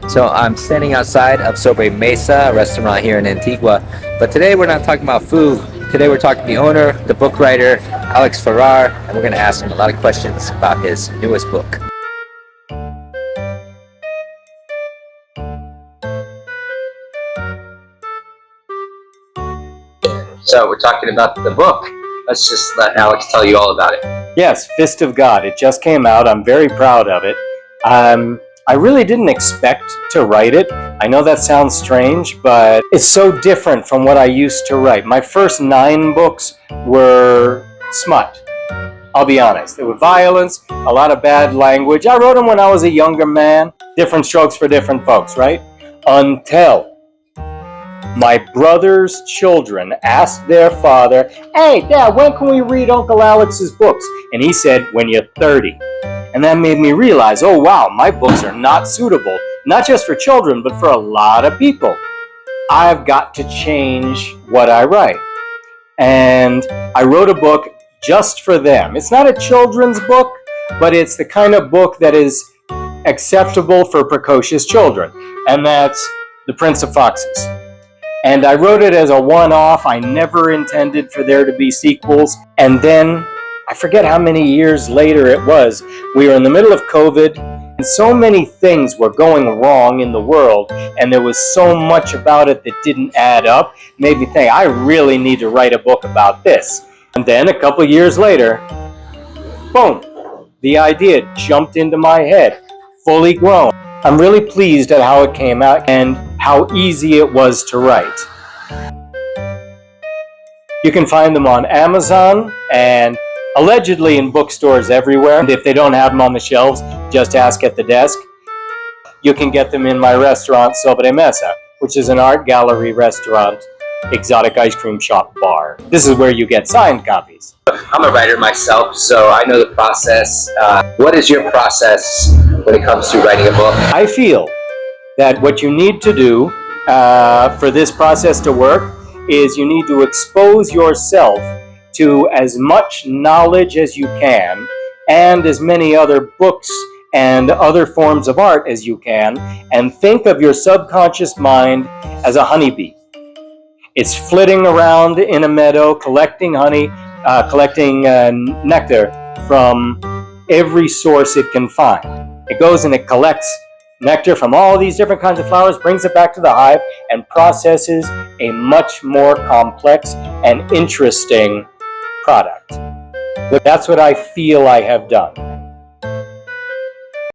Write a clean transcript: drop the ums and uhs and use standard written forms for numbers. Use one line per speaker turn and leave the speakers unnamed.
So I'm standing outside of Sobre Mesa, a restaurant here in Antigua. But today we're not talking about food. Today we're talking to the owner, the book writer, Alex Farrar, and we're going to ask him a lot of questions about his newest book. So we're talking about the book. Let's just let Alex tell you all about it.
Yes, Fist of God. It just came out. I'm very proud of it. I really didn't expect to write it. I know that sounds strange, but it's so different from what I used to write. My first 9 books were smut. I'll be honest. There was violence, a lot of bad language. I wrote them when I was a younger man. Different strokes for different folks, right? Until my brother's children asked their father, "Hey, Dad, when can we read Uncle Alex's books?" And he said, "When you're 30. And that made me realize, oh wow, my books are not suitable, not just for children, but for a lot of people. I've got to change what I write. And I wrote a book just for them. It's not a children's book, but it's the kind of book that is acceptable for precocious children. And that's The Prince of Foxes. And I wrote it as a one-off. I never intended for there to be sequels. And then, I forget how many years later it was, we were in the middle of COVID, and so many things were going wrong in the world, and there was so much about it that didn't add up. It made me think, I really need to write a book about this. And then, a couple years later, boom, the idea jumped into my head, fully grown. I'm really pleased at how it came out and how easy it was to write. You can find them on Amazon and allegedly in bookstores everywhere. And if they don't have them on the shelves, just ask at the desk. You can get them in my restaurant, Sobre Mesa, which is an art gallery restaurant, exotic ice cream shop bar. This is where you get signed copies.
I'm a writer myself, so I know the process. What is your process when it comes to writing a book?
I feel that what you need to do for this process to work is you need to expose yourself to as much knowledge as you can and as many other books and other forms of art as you can, and think of your subconscious mind as a honeybee. It's flitting around in a meadow, collecting honey, collecting nectar from every source it can find. It goes and it collects nectar from all these different kinds of flowers, brings it back to the hive, and processes a much more complex and interesting product. That's what I feel I have done.